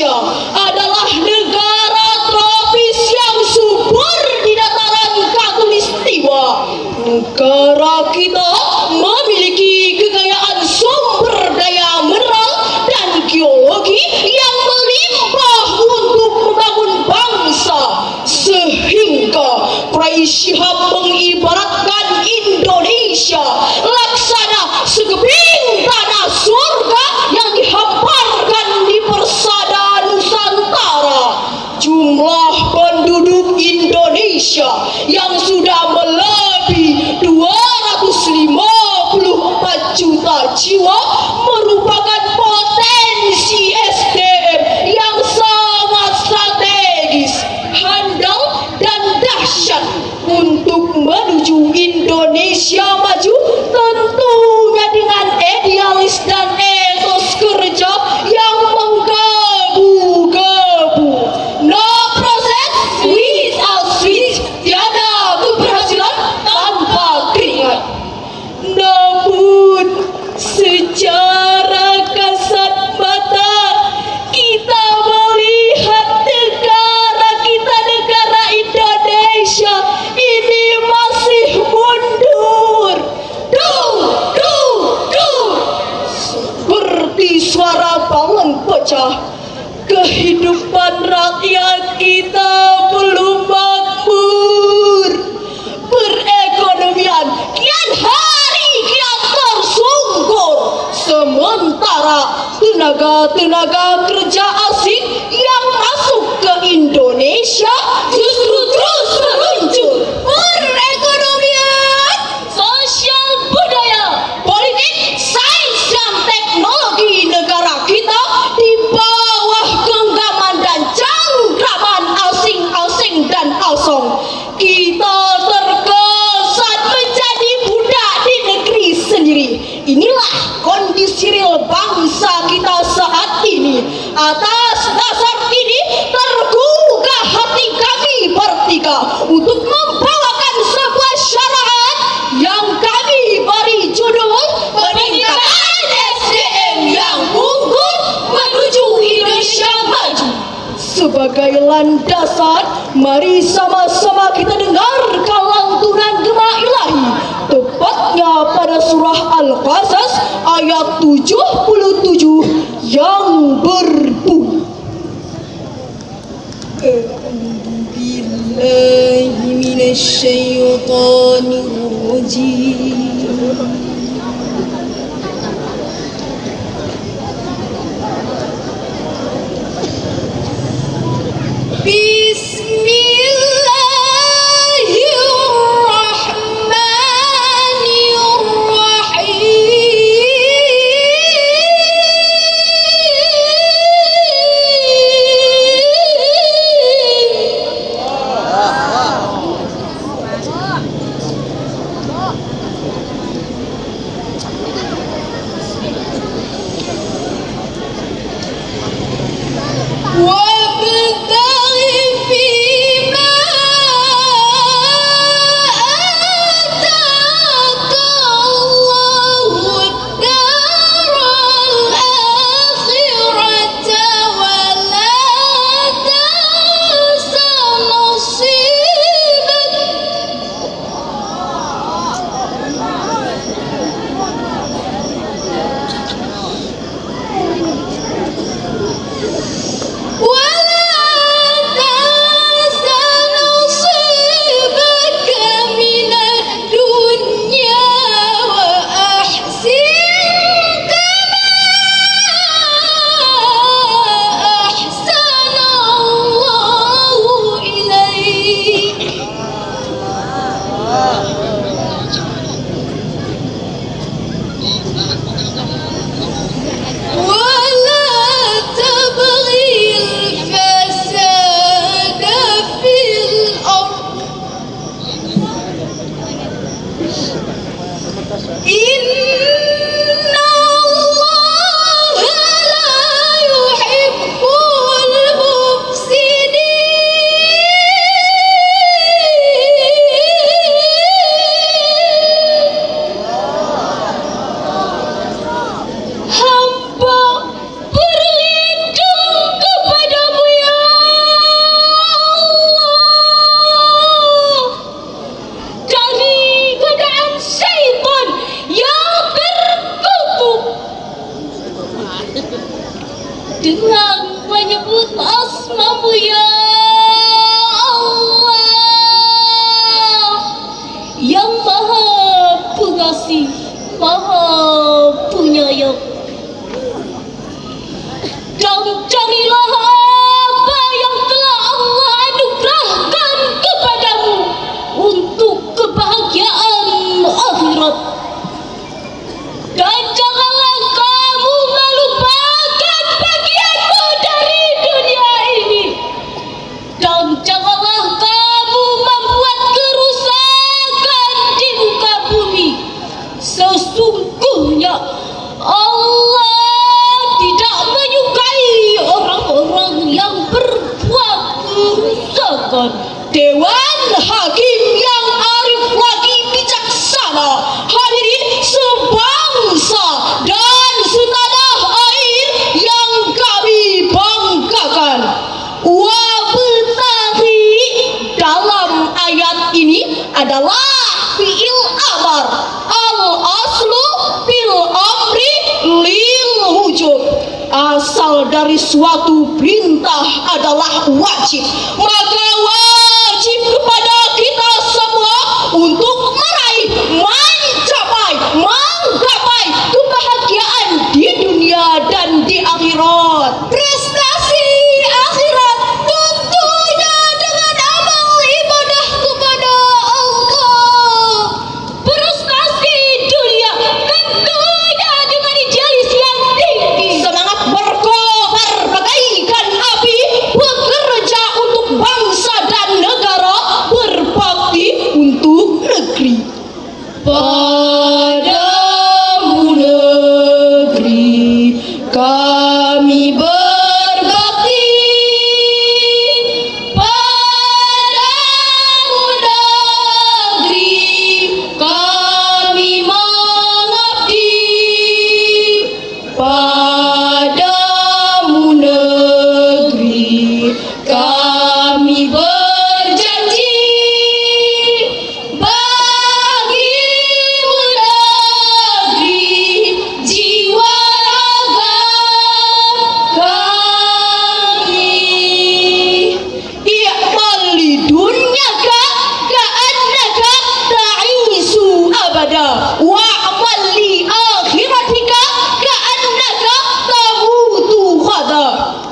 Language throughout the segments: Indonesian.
Indonesia adalah negara tropis yang subur di dataran Khatulistiwa. Negara kita memiliki kekayaan sumber daya mineral dan geologi yang melimpah untuk membangun bangsa, sehingga Quraisy Shihab mengibaratkan Indonesia laksana sekeping tanah surga yang dihamparkan di persada Nusantara. Jumlah penduduk Indonesia yang sudah melebihi 254 juta jiwa merupakan potensi SDM yang sangat strategis, handal, dan dahsyat untuk menuju Indonesia maju, tentunya dengan idealis dan etos kerja yang menggebu-gebu. No process without sweat, tiada keberhasilan tanpa keringat. Namun secara kasat mata kita melihat negara kita, negara Indonesia ini masih mundur. Seperti suara bangun pecah. Kehidupan rakyat kita belum makmur. Perekonomian kian hari kian tersungkur. Sementara tenaga kerja asing yang masuk ke Indonesia justru terus meluncur. Perekonomian, sosial budaya, politik, sains dan teknologi negara kita di bawah genggaman dan cengkraman asing dan asong. Kita terkesan menjadi budak di negeri sendiri. Inilah kondisi real bangsa kita saat ini. Atas dasar ini tergugah hati kami bertiga untuk membawakan sebuah syarahan yang kami beri judul Peningkatan SDM yang unggul menuju Indonesia maju. Sebagai landasan, mari sama-sama kita dengarkan lantunan gema ilahi, tepatnya pada surah Al-Qasas ayat 77 yang berbunyi, A'udzubillahi minasyaitonirrajim. Bismillahirrahmanirrahim. dengan menyebut asma-Mu ya Allah yang Maha Pengasih, Maha Penyayang. Dan carilah apa yang telah Allah anugerahkan kepadamu untuk kebahagiaan akhirat. Dan janganlah kamu melupakan bagianmu dari dunia ini. Dan janganlah kamu membuat kerusakan di muka bumi. Sesungguhnya Allah tidak menyukai orang-orang yang berbuat kerusakan. Dewan Hakim yang arif lagi bijaksana, hadirin sebangsa dan setanah air yang kami banggakan. Wabtaghi dalam ayat ini adalah fi'il amar, al aslu fil amri lil wujub. Asal dari suatu perintah adalah wajib, maka wajib kepada kita semua untuk meraih, mencapai, menggapai kebahagiaan di dunia dan di akhirat. Prestasi akhirat tentunya dengan amal ibadah kepada Allah. Prestasi dunia tentunya dengan idealis yang tinggi, semangat berkobar bagaikan api, bekerja untuk bangsa dan negara, berbakti untuk negeri. Padamu negeri kami berbakti, padamu negeri kami mengabdi, padamu negeri kami berjanji, bagimu negeri jiwa raga kami. I'mal li dunyaka ka'annaka ta'isu abada, wa'mal li akhiratika ka'annaka tamutu ghada.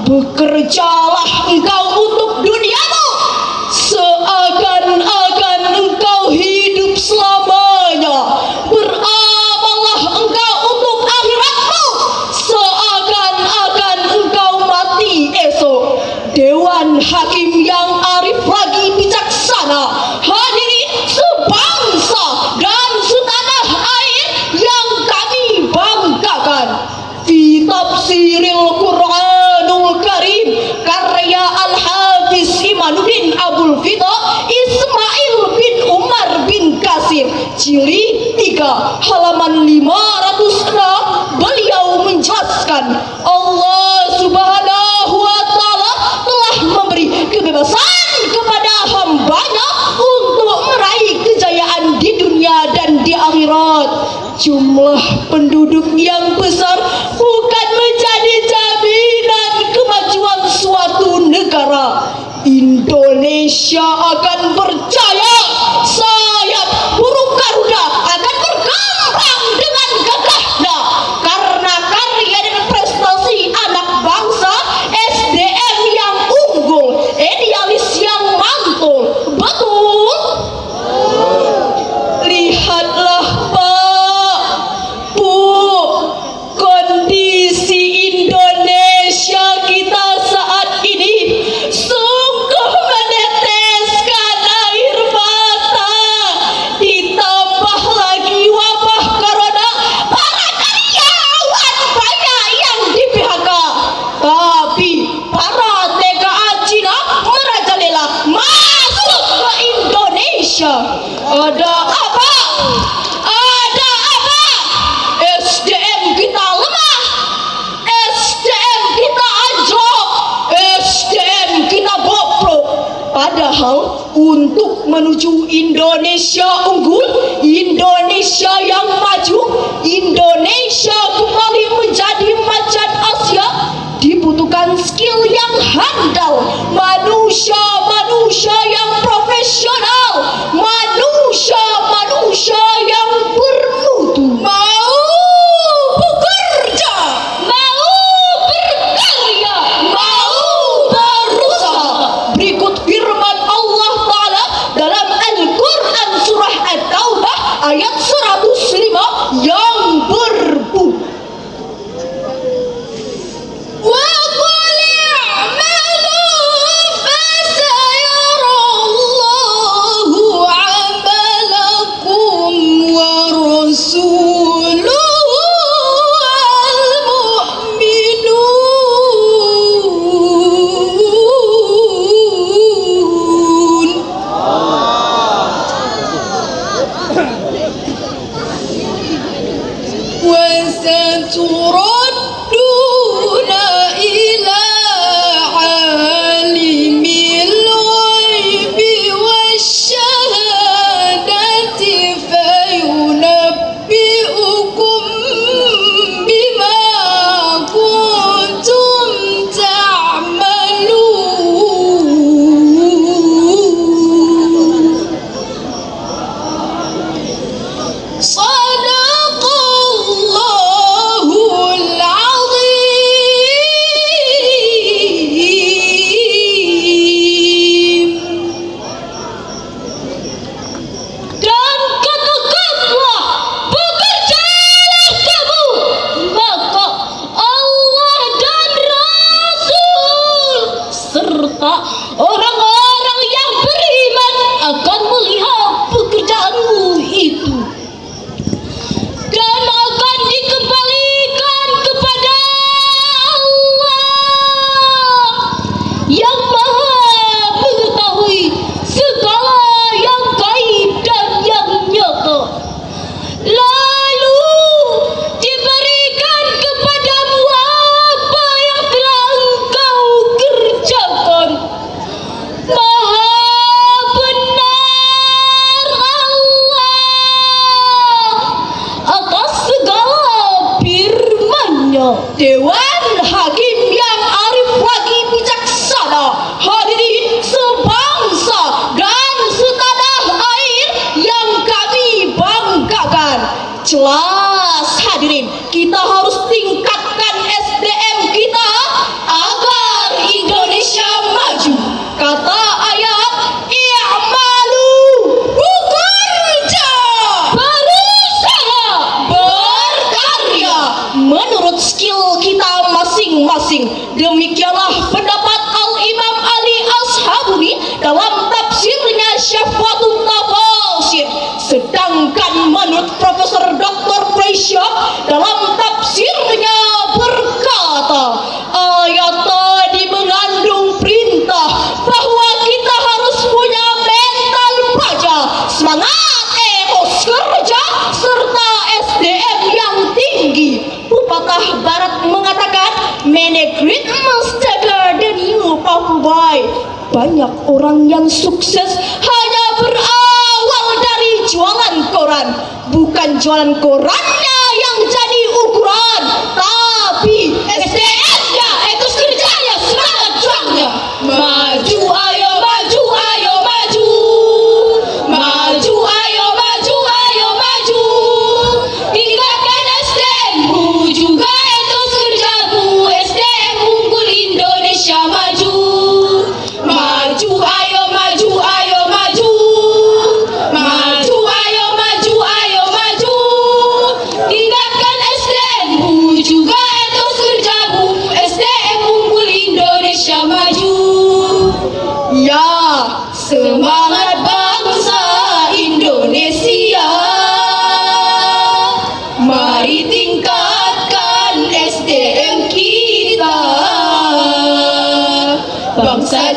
Bekerjalah engkau untuk duniamu seakan-akan engkau hidup selamanya. Beramallah engkau untuk akhiratmu seakan-akan engkau mati esok. Dewan Hakim yang arif lagi bijaksana, hadirin sebangsa dan setanah air yang kami banggakan. Fi tafsiril Qur'anul Karim karya Al-Hafiz Imanuddin Abul Fida Ismail bin Umar bin Kasir, jilid 3 halaman 506, beliau menjelaskan Allah Subhanahu wa Ta'ala telah memberi kebebasan kepada hambanya untuk meraih kejayaan di dunia dan di akhirat. Jumlah penduduk yang besar bukan menjadi jaminan kemajuan suatu negara. Indonesia akan berjaya, sayap burung Garuda akan berkembang dengan gagahnya karena karya dan prestasi anak bangsa, SDM yang unggul, idealis yang mantul. Betul? Lihatlah Pak, Bu, kondisi Indonesia kita saat ini sungguh meneteskan air mata. Ditambah lagi wabah corona, para karyawan banyak yang di PHK. Tapi para TKA Cina merajalela masuk ke Indonesia. Ada apa? Ada apa? SDM kita lemah, SDM kita anjlok, SDM kita bobrok. Padahal untuk menuju Indonesia unggul, Indonesia yang maju, Indonesia kembali menjadi macan masing-masing. Demikianlah pendapat Al-Imam Ali Ashabuni dalam tafsirnya Syafaatut Tafasir. Sedangkan menurut Profesor Dr. Preisha dalam tafsirnya berkata, ayat tadi mengandung perintah bahwa kita harus punya mental baja, semangat etos kerja, serta SDM yang tinggi. Pepatah Barat mengatakan, menegrit mustaga dan papai. Banyak orang yang sukses hanya berawal dari jualan koran. Bukan jualan korannya yang jadi ukuran, tapi SDM-nya, etos kerjanya, semangat juangnya. Maju ayo maju, ayo maju. Maju ayo maju, ayo maju. Tingkatkan SDM-mu juga etos kerjamu. SDM unggul Indonesia maju. Maju ayo maju, ayo maju. Maju ayo maju, ayo maju. Tingkatkan SDM-mu juga etos kerjamu. SDM unggul Indonesia maju. Ya, semangat bangsa Indonesia. Mari tingkatkan SDM kita. Bangsa